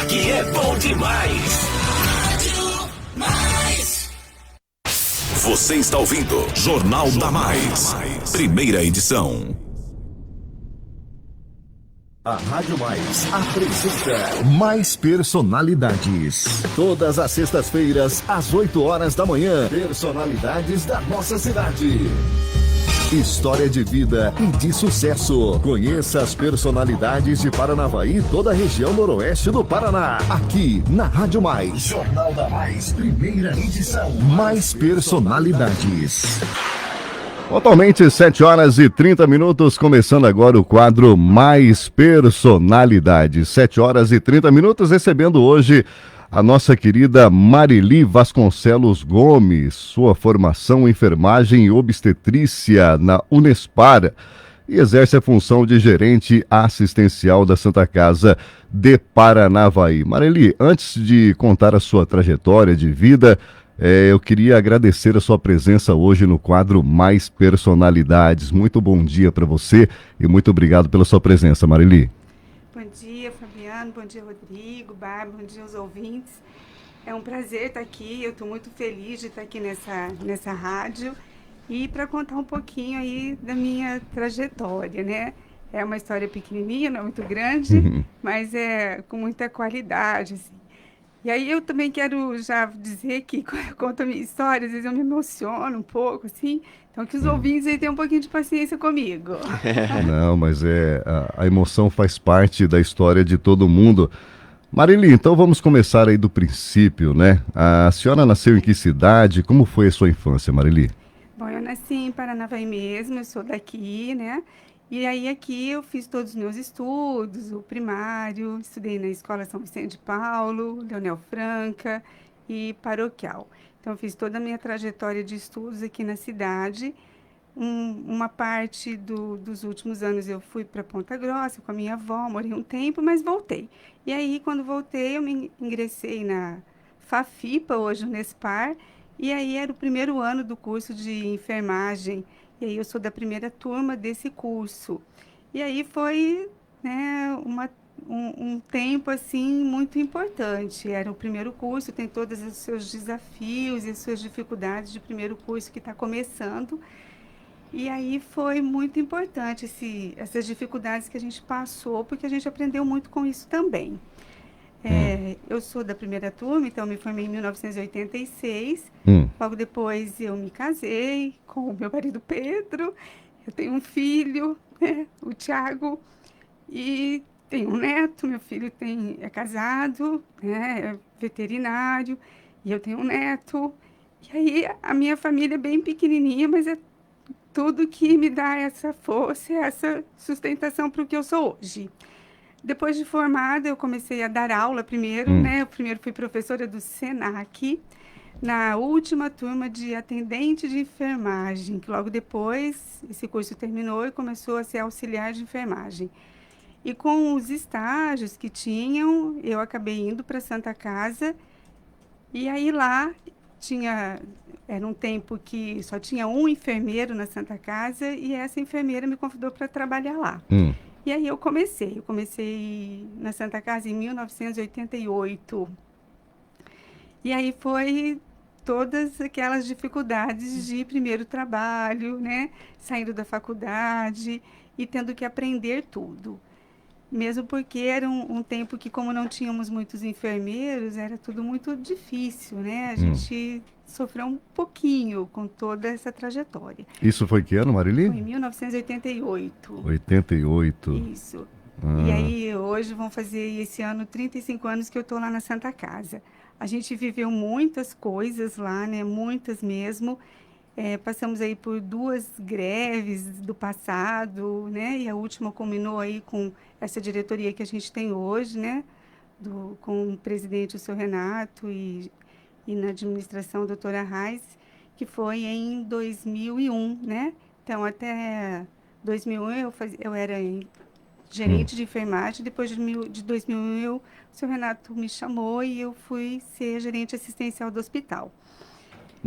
Aqui é bom demais. Você está ouvindo Jornal da Mais, primeira edição. A Rádio Mais apresenta Mais Personalidades. Todas as sextas-feiras, às 8 horas da manhã, personalidades da nossa cidade. História de vida e de sucesso. Conheça as personalidades de Paranavaí e toda a região noroeste do Paraná. Aqui na Rádio Mais. Jornal da Mais, primeira edição. Mais Personalidades. Atualmente, 7 horas e 30 minutos, começando agora o quadro Mais Personalidades. 7 horas e 30 minutos, recebendo hoje a nossa querida Marili Vasconcelos Gomes, sua formação em enfermagem e obstetrícia na Unespar e exerce a função de gerente assistencial da Santa Casa de Paranavaí. Marili, antes de contar a sua trajetória de vida, eu queria agradecer a sua presença hoje no quadro Mais Personalidades. Muito bom dia para você e muito obrigado pela sua presença, Marili. Bom dia, Fabiano. Bom dia, Rodrigo, Bárbara. Bom dia aos ouvintes. É um prazer estar aqui. Eu estou muito feliz de estar aqui nessa rádio e para contar um pouquinho aí da minha trajetória, né? É uma história pequenininha, não é muito grande, mas é com muita qualidade, assim. E aí eu também quero já dizer que quando eu conto a minha história, às vezes eu me emociono um pouco, assim. Então que os ouvintes aí tenham um pouquinho de paciência comigo. Não, mas a emoção faz parte da história de todo mundo. Marili, então vamos começar aí do princípio, né? A senhora nasceu em que cidade? Como foi a sua infância, Marili? Bom, eu nasci em Paranavaí mesmo, eu sou daqui, né? E aí aqui eu fiz todos os meus estudos, o primário, estudei na Escola São Vicente de Paulo, Leonel Franca e paroquial. Então eu fiz toda a minha trajetória de estudos aqui na cidade. Uma parte dos últimos anos eu fui para Ponta Grossa com a minha avó, morei um tempo, mas voltei. E aí quando voltei eu me ingressei na FAFIPA, hoje no Unespar, e aí era o primeiro ano do curso de enfermagem. E aí eu sou da primeira turma desse curso. E aí foi, né, um tempo, assim, muito importante. Era o primeiro curso, tem todos os seus desafios e as suas dificuldades de primeiro curso que está começando. E aí foi muito importante essas dificuldades que a gente passou, porque a gente aprendeu muito com isso também. Eu sou da primeira turma, então me formei em 1986. Logo depois eu me casei com o meu marido Pedro. Eu tenho um filho, né, o Thiago, e tenho um neto. Meu filho é casado, né, é veterinário, e eu tenho um neto. E aí a minha família é bem pequenininha, mas é tudo que me dá essa força, essa sustentação para o que eu sou hoje. Depois de formada, eu comecei a dar aula primeiro, né? Eu primeiro fui professora do SENAC, na última turma de atendente de enfermagem, que logo depois esse curso terminou e começou a ser auxiliar de enfermagem. E com os estágios que tinham, eu acabei indo para Santa Casa, e aí lá era um tempo que só tinha um enfermeiro na Santa Casa, e essa enfermeira me convidou para trabalhar lá. E aí eu comecei na Santa Casa em 1988. E aí foi todas aquelas dificuldades de primeiro trabalho, né? Saindo da faculdade e tendo que aprender tudo. Mesmo porque era um tempo que, como não tínhamos muitos enfermeiros, era tudo muito difícil, né? A gente sofreu um pouquinho com toda essa trajetória. Isso foi que ano, Marili? Foi em 1988. 88. Isso. E aí, hoje vão fazer esse ano 35 anos que eu estou lá na Santa Casa. A gente viveu muitas coisas lá, né? Muitas mesmo. Passamos aí por 2 greves do passado, né? E a última culminou aí com essa diretoria que a gente tem hoje, né? Com o presidente, o seu Renato, e na administração, a doutora Reis, que foi em 2001, né? Então, até 2001 eu era gerente de enfermagem. Depois de 2001, o seu Renato me chamou e eu fui ser gerente assistencial do hospital.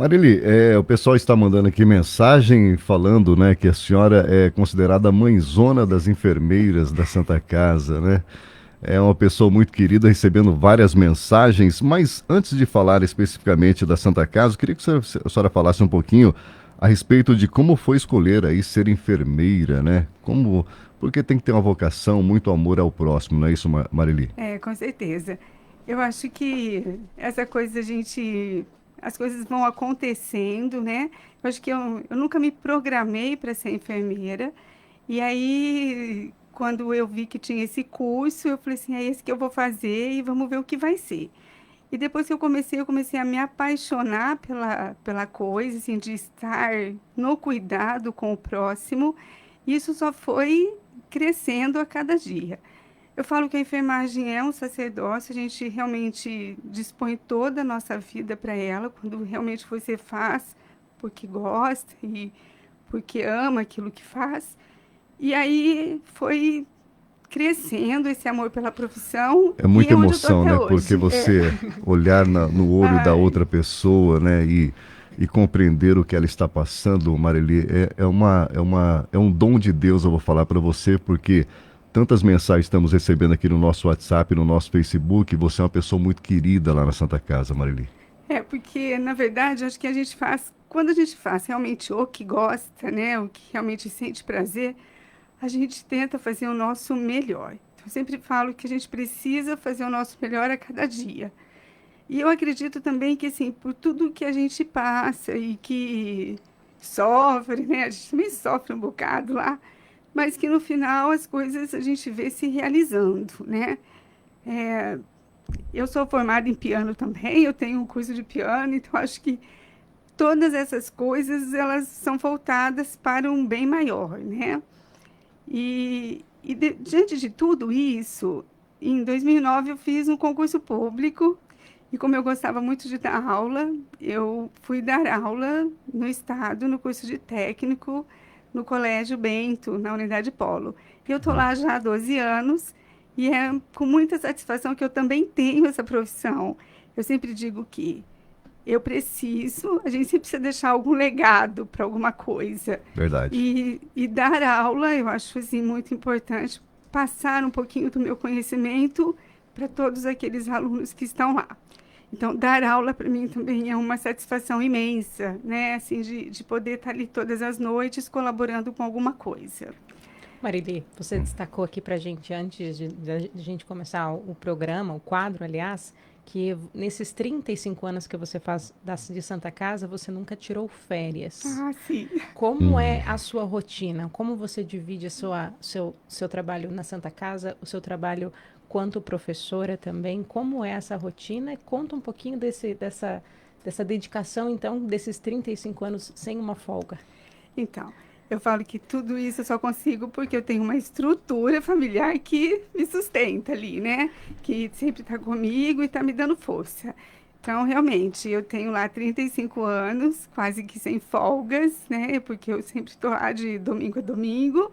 Marili, o pessoal está mandando aqui mensagem falando, né, que a senhora é considerada a mãezona das enfermeiras da Santa Casa, né? é uma pessoa muito querida, recebendo várias mensagens, mas antes de falar especificamente da Santa Casa, eu queria que a senhora falasse um pouquinho a respeito de como foi escolher aí ser enfermeira, né? Porque tem que ter uma vocação, muito amor ao próximo, não é isso, Marili? Com certeza. Eu acho que essa coisa as coisas vão acontecendo, né? Eu acho que eu nunca me programei para ser enfermeira. E aí, quando eu vi que tinha esse curso, eu falei assim, é esse que eu vou fazer e vamos ver o que vai ser. E depois que eu comecei a me apaixonar pela coisa, assim, de estar no cuidado com o próximo. Isso só foi crescendo a cada dia. Eu falo que a enfermagem é um sacerdócio, a gente realmente dispõe toda a nossa vida para ela, quando realmente você faz porque gosta e porque ama aquilo que faz. E aí foi crescendo esse amor pela profissão É e muita é onde eu estou emoção, até né? Porque hoje. você olhar no olho da Ai, outra pessoa, né? E compreender o que ela está passando, Marili, é um dom de Deus, eu vou falar para você, porque tantas mensagens estamos recebendo aqui no nosso WhatsApp, no nosso Facebook. Você é uma pessoa muito querida lá na Santa Casa, Marili. porque na verdade acho que a gente faz, quando a gente faz realmente o que gosta, né, o que realmente sente prazer, a gente tenta fazer o nosso melhor. Então, eu sempre falo que a gente precisa fazer o nosso melhor a cada dia. E eu acredito também que, assim, por tudo que a gente passa e que sofre, né? A gente também sofre um bocado lá, mas que no final as coisas a gente vê se realizando, né? Eu sou formada em piano também, eu tenho um curso de piano, então acho que todas essas coisas, elas são voltadas para um bem maior, né? Diante de tudo isso, em 2009 eu fiz um concurso público e como eu gostava muito de dar aula, eu fui dar aula no estado, no curso de técnico, no Colégio Bento, na Unidade Polo. E eu estou lá já há 12 anos e é com muita satisfação que eu também tenho essa profissão. Eu sempre digo que a gente sempre precisa deixar algum legado para alguma coisa. Verdade. E dar aula, eu acho assim, muito importante, passar um pouquinho do meu conhecimento para todos aqueles alunos que estão lá. Então, dar aula para mim também é uma satisfação imensa, né? Assim, de poder estar ali todas as noites colaborando com alguma coisa. Marili, você destacou aqui para a gente, antes de a gente começar o programa, o quadro, aliás, que nesses 35 anos que você faz de Santa Casa, você nunca tirou férias. Ah, sim. Como é a sua rotina? Como você divide seu trabalho na Santa Casa, o seu trabalho quanto professora também? Como é essa rotina? Conta um pouquinho dessa dedicação, então, desses 35 anos sem uma folga. Então, eu falo que tudo isso eu só consigo porque eu tenho uma estrutura familiar que me sustenta ali, né? Que sempre está comigo e está me dando força. Então, realmente, eu tenho lá 35 anos, quase que sem folgas, né? Porque eu sempre estou lá de domingo a domingo.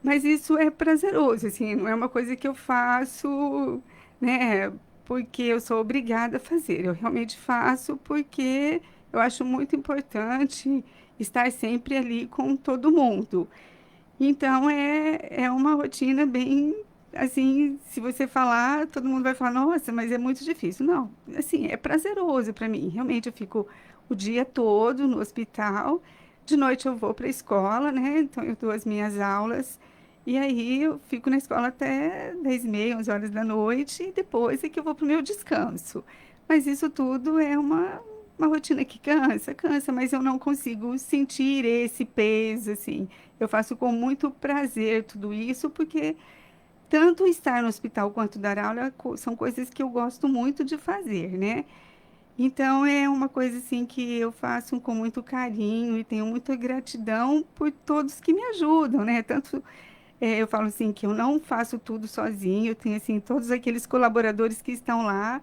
Mas isso é prazeroso, assim, não é uma coisa que eu faço, né? Porque eu sou obrigada a fazer. Eu realmente faço porque eu acho muito importante estar sempre ali com todo mundo. Então é uma rotina bem assim, se você falar, todo mundo vai falar, nossa, mas é muito difícil. Não, assim, é prazeroso para mim. Realmente eu fico o dia todo no hospital. De noite eu vou para a escola, né? Então eu dou as minhas aulas. E aí eu fico na escola até 10h30, 11 horas da noite, e depois é que eu vou para o meu descanso. Mas isso tudo é uma rotina que cansa, mas eu não consigo sentir esse peso, assim. Eu faço com muito prazer tudo isso, porque tanto estar no hospital quanto dar aula são coisas que eu gosto muito de fazer, né? Então é uma coisa assim que eu faço com muito carinho e tenho muita gratidão por todos que me ajudam, né? Tanto eu falo assim que eu não faço tudo sozinho, eu tenho assim todos aqueles colaboradores que estão lá,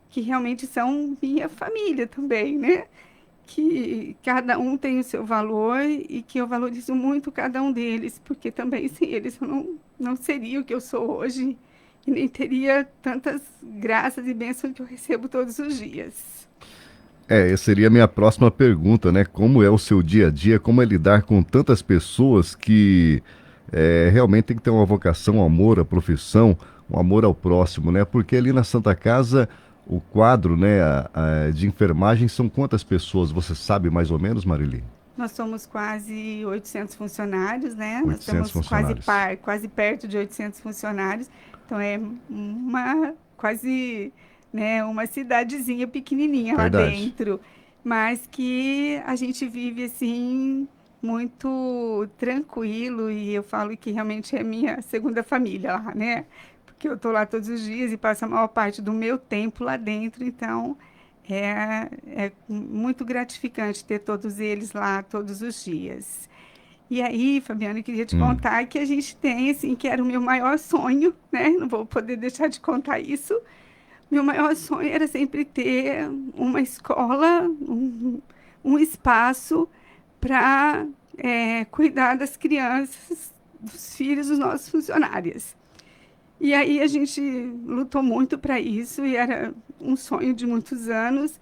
que realmente são minha família também, né? Que cada um tem o seu valor e que eu valorizo muito cada um deles, porque também sem eles eu não seria o que eu sou hoje e nem teria tantas graças e bênçãos que eu recebo todos os dias. Essa seria a minha próxima pergunta, né? Como é o seu dia a dia? Como é lidar com tantas pessoas que realmente tem que ter uma vocação, um amor à profissão? um amor ao próximo, né? Porque ali na Santa Casa, o quadro, né, de enfermagem são quantas pessoas? Você sabe mais ou menos, Marili? Nós somos quase 800 funcionários, né? Nós 800 estamos funcionários. quase perto de 800 funcionários. Então, é quase, né, uma cidadezinha pequenininha lá Verdade. dentro. Mas que a gente vive, assim, muito tranquilo. E eu falo que realmente é minha segunda família lá, né? Porque eu tô lá todos os dias e passo a maior parte do meu tempo lá dentro. Então, é muito gratificante ter todos eles lá todos os dias. E aí, Fabiana, eu queria te Hum. contar que a gente tem, assim, que era o meu maior sonho, né? Não vou poder deixar de contar isso. Meu maior sonho era sempre ter uma escola, um espaço para cuidar das crianças, dos filhos dos nossos funcionários. E aí a gente lutou muito para isso e era um sonho de muitos anos.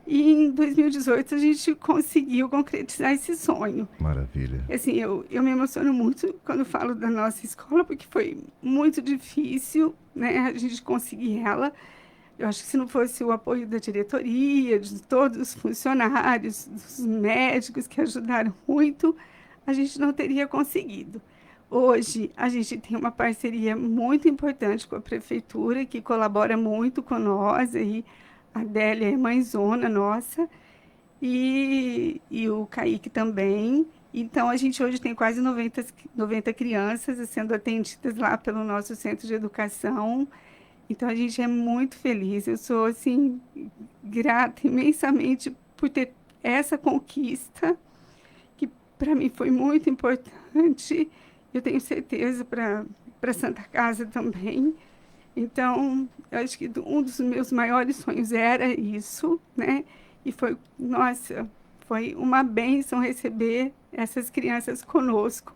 E em 2018 a gente conseguiu concretizar esse sonho. Maravilha. Assim, eu me emociono muito quando falo da nossa escola, porque foi muito difícil, né, a gente conseguir ela. Eu acho que se não fosse o apoio da diretoria, de todos os funcionários, dos médicos que ajudaram muito, a gente não teria conseguido. Hoje, a gente tem uma parceria muito importante com a prefeitura, que colabora muito com nós, aí a Adélia é mãezona nossa, e o Kaique também. Então, a gente hoje tem quase 90 crianças sendo atendidas lá pelo nosso centro de educação. Então, a gente é muito feliz. Eu sou, assim, grata imensamente por ter essa conquista, que para mim foi muito importante. Eu tenho certeza para Santa Casa também. Então, eu acho que um dos meus maiores sonhos era isso, né? E foi, nossa, foi uma bênção receber essas crianças conosco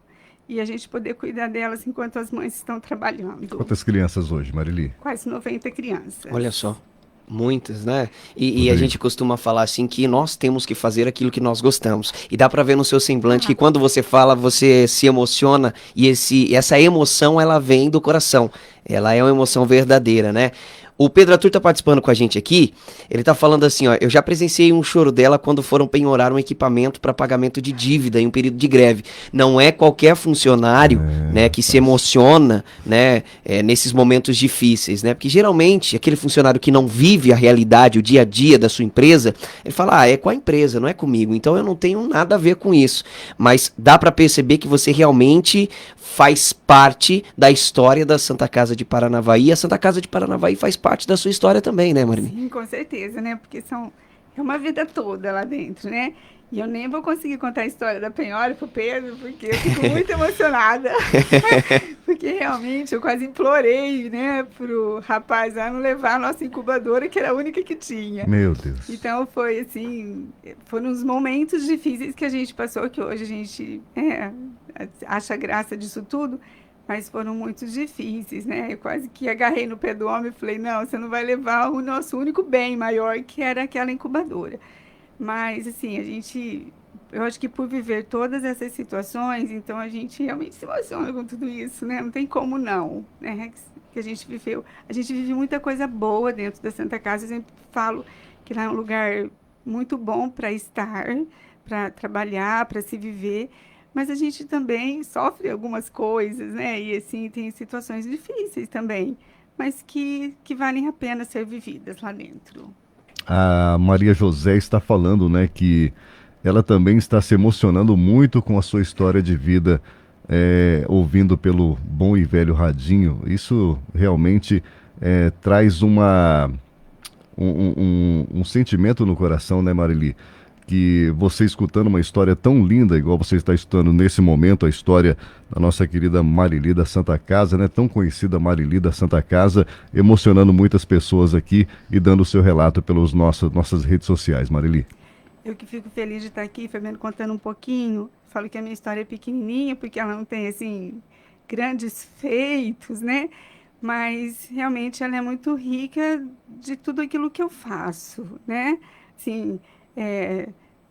e a gente poder cuidar delas enquanto as mães estão trabalhando. Quantas crianças hoje, Marili? Quase 90 crianças. Olha só, muitas, né? E a Rodrigo. gente costuma falar assim que nós temos que fazer aquilo que nós gostamos. E dá pra ver no seu semblante que quando você fala, você se emociona e essa emoção ela vem do coração. Ela é uma emoção verdadeira, né? O Pedro Arthur tá participando com a gente aqui. Ele tá falando assim, ó, eu já presenciei um choro dela quando foram penhorar um equipamento para pagamento de dívida em um período de greve. Não é qualquer funcionário, né, que se emociona, né, nesses momentos difíceis, né? Porque geralmente aquele funcionário que não vive a realidade, o dia a dia da sua empresa, ele fala, é com a empresa, não é comigo. Então eu não tenho nada a ver com isso. Mas dá para perceber que você realmente faz parte da história da Santa Casa de Paranavaí. A Santa Casa de Paranavaí faz parte da sua história também, né, Marini? Sim, com certeza, né? Porque é uma vida toda lá dentro, né? E eu nem vou conseguir contar a história da penhora pro Pedro, porque eu fico muito emocionada. Porque realmente eu quase implorei, né, pro rapaz lá não levar a nossa incubadora, que era a única que tinha. Meu Deus. Então foi assim, foram uns momentos difíceis que a gente passou, que hoje a gente acha graça disso tudo, mas foram muito difíceis, né? Eu quase que agarrei no pé do homem e falei, não, você não vai levar o nosso único bem maior, que era aquela incubadora. Mas, assim, eu acho que por viver todas essas situações, então a gente realmente se emociona com tudo isso, né? Não tem como não, né? Que a gente viveu. A gente vive muita coisa boa dentro da Santa Casa. Eu sempre falo que lá é um lugar muito bom para estar, para trabalhar, para se viver. Mas a gente também sofre algumas coisas, né? E, assim, tem situações difíceis também, mas que valem a pena ser vividas lá dentro. A Maria José está falando, né, que ela também está se emocionando muito com a sua história de vida, ouvindo pelo bom e velho radinho. Isso realmente traz um sentimento no coração, né, Marili? Que você escutando uma história tão linda, igual você está escutando nesse momento, a história da nossa querida Marili da Santa Casa, né? Tão conhecida Marili da Santa Casa, emocionando muitas pessoas aqui e dando o seu relato pelas nossas redes sociais, Marili. Eu que fico feliz de estar aqui, Fabiano, contando um pouquinho. Falo que a minha história é pequenininha, porque ela não tem, assim, grandes feitos, né? Mas, realmente, ela é muito rica de tudo aquilo que eu faço, né? Assim,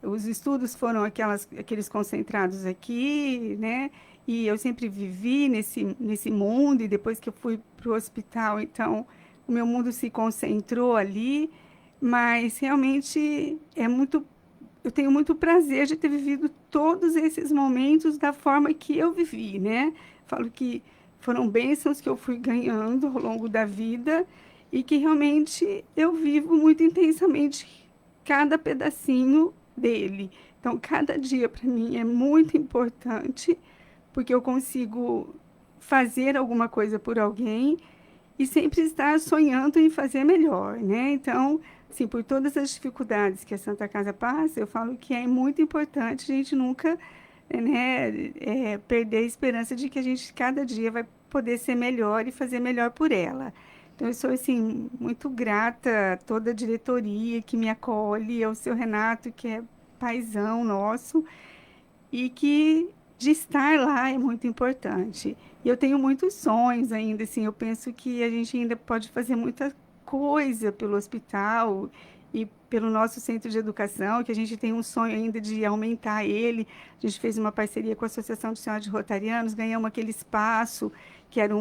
os estudos foram aqueles concentrados aqui, né? e eu sempre vivi nesse mundo, e depois que eu fui para o hospital, então o meu mundo se concentrou ali, mas realmente eu tenho muito prazer de ter vivido todos esses momentos da forma que eu vivi, né? Falo que foram bênçãos que eu fui ganhando ao longo da vida e que realmente eu vivo muito intensamente cada pedacinho dele. Então, cada dia para mim é muito importante, porque eu consigo fazer alguma coisa por alguém e sempre estar sonhando em fazer melhor, né? Então, assim, por todas as dificuldades que a Santa Casa passa, eu falo que é muito importante a gente nunca, né, perder a esperança de que a gente cada dia vai poder ser melhor e fazer melhor por ela. Então, eu sou, assim, muito grata a toda a diretoria que me acolhe, ao seu Renato, que é paizão nosso, e que de estar lá é muito importante. E eu tenho muitos sonhos ainda, assim, eu penso que a gente ainda pode fazer muita coisa pelo hospital e pelo nosso centro de educação, que a gente tem um sonho ainda de aumentar ele. A gente fez uma parceria com a Associação de Senhoras de Rotarianos, ganhamos aquele espaço que era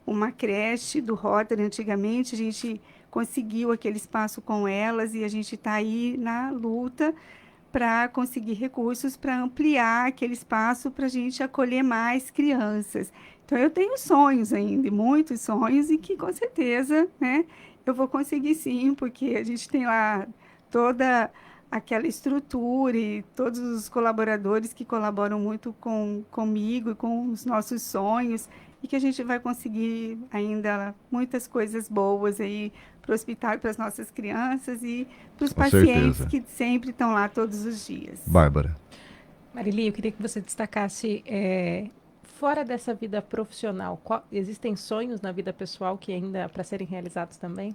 uma creche do Rotary antigamente, a gente conseguiu aquele espaço com elas e a gente está aí na luta para conseguir recursos para ampliar aquele espaço para a gente acolher mais crianças. Então, eu tenho sonhos ainda, muitos sonhos, e que com certeza, né, eu vou conseguir sim, porque a gente tem lá toda aquela estrutura e todos os colaboradores que colaboram muito comigo e com os nossos sonhos, e que a gente vai conseguir ainda muitas coisas boas aí para o hospital e para as nossas crianças e para os Com pacientes certeza. que sempre estão lá todos os dias. Bárbara. Marili, eu queria que você destacasse, fora dessa vida profissional, existem sonhos na vida pessoal que ainda para serem realizados também?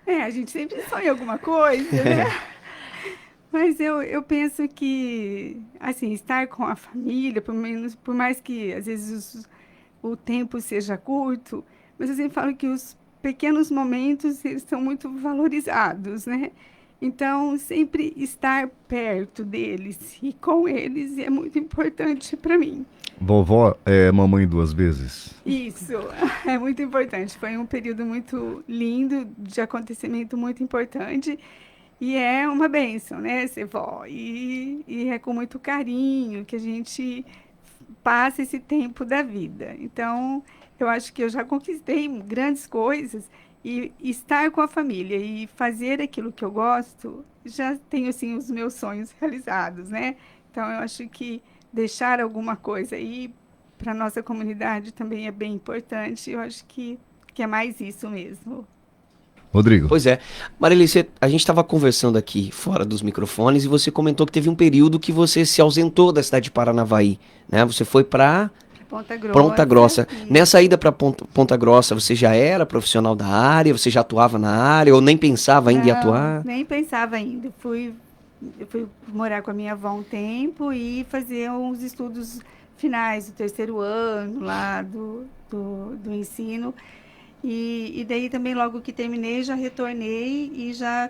A gente sempre sonha alguma coisa, né? Mas eu penso que, assim, estar com a família, por mais que às vezes o tempo seja curto, mas eu sempre falo que os pequenos momentos, eles são muito valorizados, né? Então, sempre estar perto deles e com eles é muito importante para mim. Vovó é mamãe duas vezes. Isso, é muito importante. Foi um período muito lindo, de acontecimento muito importante. E é uma bênção, né, ser vó? E é com muito carinho que a gente passa esse tempo da vida. Então, eu acho que eu já conquistei grandes coisas e estar com a família e fazer aquilo que eu gosto, já tenho, assim, os meus sonhos realizados, né? Então, eu acho que deixar alguma coisa aí para a nossa comunidade também é bem importante. Eu acho que é mais isso mesmo. Rodrigo. Pois é. Marili, a gente estava conversando aqui fora dos microfones e você comentou que teve um período que você se ausentou da cidade de Paranavaí, né? Você foi para Ponta Grossa. Nessa ida para Ponta Grossa, você já era profissional da área? Você já atuava na área ou nem pensava ainda em atuar? Nem pensava ainda. Eu fui morar com a minha avó um tempo e fazer uns estudos finais do terceiro ano lá do ensino. E daí também, logo que terminei, já retornei e já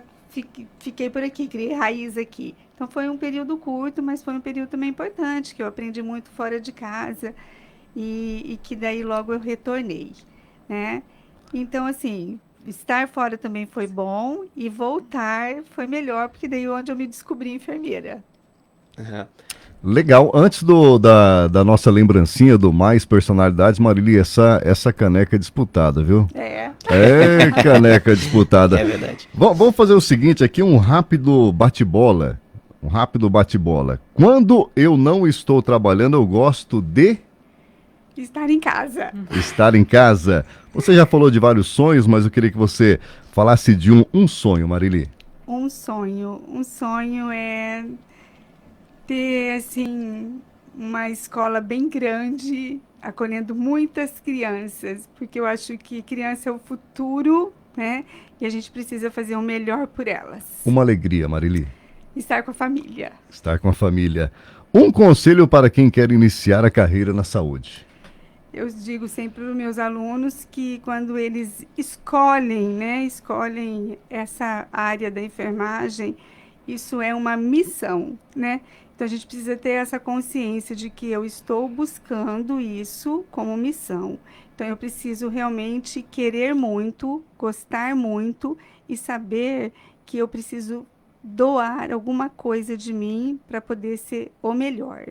fiquei por aqui, criei raiz aqui. Então, foi um período curto, mas foi um período também importante, que eu aprendi muito fora de casa e que daí logo eu retornei, né? Então, assim, estar fora também foi bom e voltar foi melhor, porque daí onde eu me descobri enfermeira. Uhum. Legal. Antes da nossa lembrancinha do Mais Personalidades, Marili, essa caneca é disputada, viu? É caneca disputada. É verdade. Vamos fazer o seguinte aqui, um rápido bate-bola. Quando eu não estou trabalhando, eu gosto de Estar em casa. estar em casa. Você já falou de vários sonhos, mas eu queria que você falasse de um sonho, Marili. Um sonho é ter, assim, uma escola bem grande, acolhendo muitas crianças, porque eu acho que criança é o futuro, né? E a gente precisa fazer o melhor por elas. Uma alegria, Marili. Estar com a família. Estar com a família. Um conselho para quem quer iniciar a carreira na saúde. Eu digo sempre para os meus alunos que quando eles escolhem essa área da enfermagem, isso é uma missão, né? Então, Então, a gente precisa ter essa consciência de que eu estou buscando isso como missão. Então, eu preciso realmente querer muito, gostar muito e saber que eu preciso doar alguma coisa de mim para poder ser o melhor.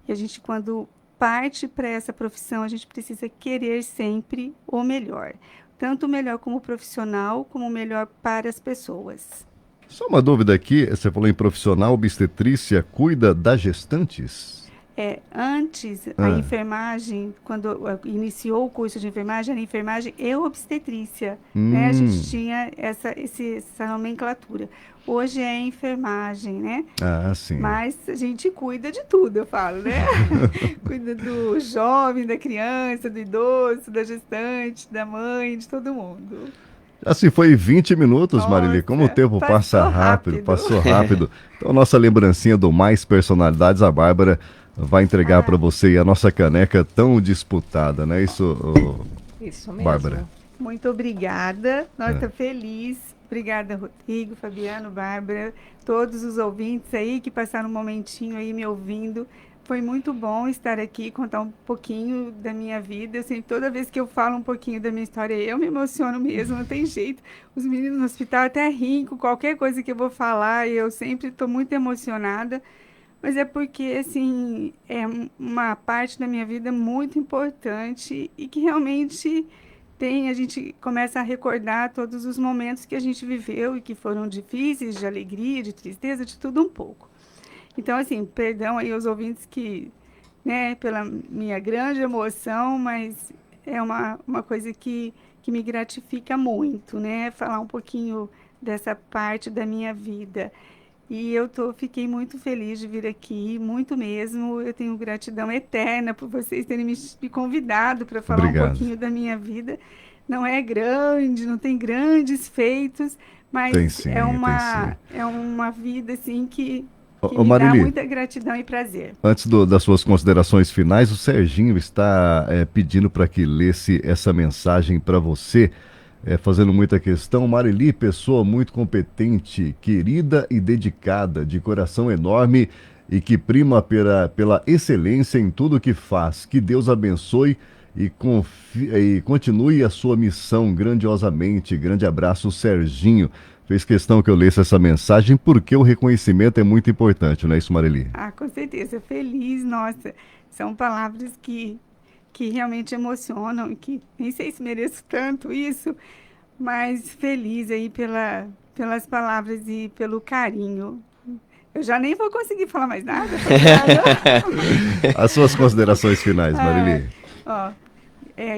E a gente, quando parte para essa profissão, a gente precisa querer sempre o melhor. Tanto o melhor como profissional, como o melhor para as pessoas. Só uma dúvida aqui, você falou em profissional, obstetrícia, cuida das gestantes? Antes, a enfermagem, quando iniciou o curso de enfermagem, era enfermagem e obstetrícia, né? A gente tinha essa nomenclatura. Hoje é enfermagem, né? Ah, sim. Mas a gente cuida de tudo, eu falo, né? Cuida do jovem, da criança, do idoso, da gestante, da mãe, de todo mundo. Assim, foi 20 minutos, Nossa, Marili. Como o tempo passa rápido, rápido. passou rápido. Então, nossa lembrancinha do Mais Personalidades, a Bárbara vai entregar para você a nossa caneca tão disputada, não é isso, Isso mesmo. Bárbara? Muito obrigada. Nós estamos felizes. Obrigada, Rodrigo, Fabiano, Bárbara, todos os ouvintes aí que passaram um momentinho aí me ouvindo. Foi muito bom estar aqui, contar um pouquinho da minha vida. Eu sempre, toda vez que eu falo um pouquinho da minha história, eu me emociono mesmo, não tem jeito. Os meninos no hospital até riem com qualquer coisa que eu vou falar, e eu sempre estou muito emocionada. Mas é porque, assim, é uma parte da minha vida muito importante e que realmente a gente começa a recordar todos os momentos que a gente viveu e que foram difíceis, de alegria, de tristeza, de tudo um pouco. Então, assim, perdão aí aos ouvintes que, né, pela minha grande emoção, mas é uma coisa que me gratifica muito, né, falar um pouquinho dessa parte da minha vida. E fiquei muito feliz de vir aqui, muito mesmo. Eu tenho gratidão eterna por vocês terem me convidado para falar um pouquinho da minha vida. Não é grande, não tem grandes feitos, mas tem sim, é uma vida assim que Ô, me Marili, dá muita gratidão e prazer. Antes das suas considerações finais, o Serginho está pedindo para que lesse essa mensagem para você. Fazendo muita questão. Marili, pessoa muito competente, querida e dedicada, de coração enorme e que prima pela excelência em tudo que faz. Que Deus abençoe e continue a sua missão grandiosamente. Grande abraço, Serginho. Fez questão que eu lesse essa mensagem porque o reconhecimento é muito importante, não é isso, Marili? Ah, com certeza. Feliz, nossa. São palavras que realmente emocionam, que nem sei se mereço tanto isso, mas feliz aí pelas palavras e pelo carinho. Eu já nem vou conseguir falar mais nada. As suas considerações finais, Marili.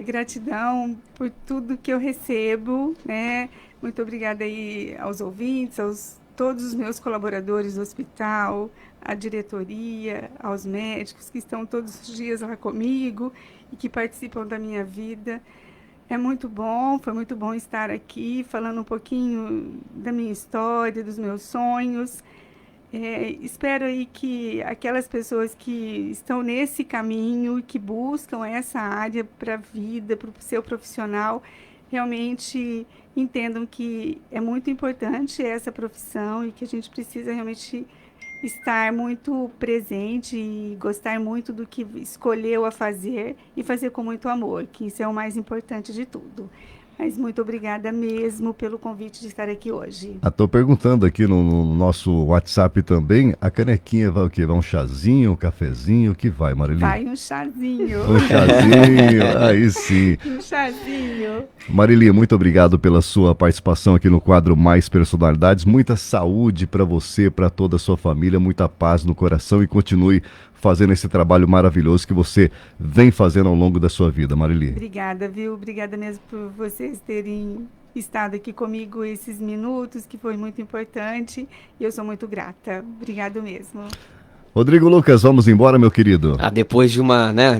Gratidão por tudo que eu recebo, né? Muito obrigada aí aos ouvintes, todos os meus colaboradores do hospital, à diretoria, aos médicos que estão todos os dias lá comigo e que participam da minha vida. É muito bom, foi muito bom estar aqui falando um pouquinho da minha história, dos meus sonhos. Espero aí que aquelas pessoas que estão nesse caminho e que buscam essa área para a vida, para o seu profissional, realmente entendam que é muito importante essa profissão e que a gente precisa realmente estar muito presente e gostar muito do que escolheu a fazer e fazer com muito amor, que isso é o mais importante de tudo. Mas muito obrigada mesmo pelo convite de estar aqui hoje. Estou perguntando aqui no nosso WhatsApp também, a canequinha vai o quê? Vai um chazinho, um cafezinho, o que vai, Marili? Vai um chazinho. Um chazinho, aí sim. Um chazinho. Marili, muito obrigado pela sua participação aqui no quadro Mais Personalidades. Muita saúde para você, para toda a sua família, muita paz no coração e continue fazendo esse trabalho maravilhoso que você vem fazendo ao longo da sua vida, Marili. Obrigada, viu? Obrigada mesmo por vocês terem estado aqui comigo esses minutos, que foi muito importante, e eu sou muito grata. Obrigado mesmo. Rodrigo Lucas, vamos embora, meu querido. Depois de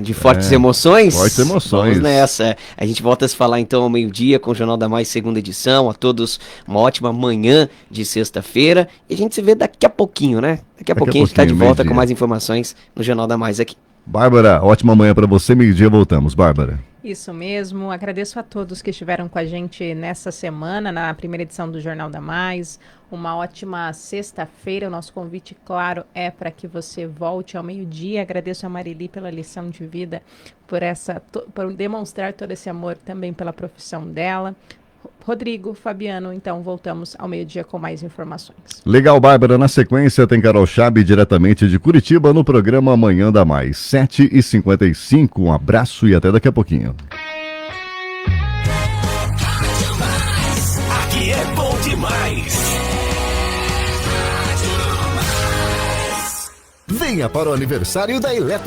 de fortes emoções. Fortes emoções. Vamos nessa. A gente volta a se falar então ao meio-dia com o Jornal da Mais, segunda edição. A todos uma ótima manhã de sexta-feira. E a gente se vê daqui a pouquinho, né? Daqui a pouquinho a gente tá de volta com mais informações no Jornal da Mais aqui. Bárbara, ótima manhã para você, meio-dia voltamos. Bárbara. Isso mesmo, agradeço a todos que estiveram com a gente nessa semana, na primeira edição do Jornal da Mais. Uma ótima sexta-feira. O nosso convite, claro, é para que você volte ao meio-dia. Agradeço a Marili pela lição de vida, por demonstrar todo esse amor também pela profissão dela. Rodrigo, Fabiano, então voltamos ao meio-dia com mais informações. Legal, Bárbara. Na sequência tem Carol Chabe diretamente de Curitiba no programa Amanhã da Mais, 7h55. Um abraço e até daqui a pouquinho. Aqui é bom demais. Venha para o aniversário da Eletro.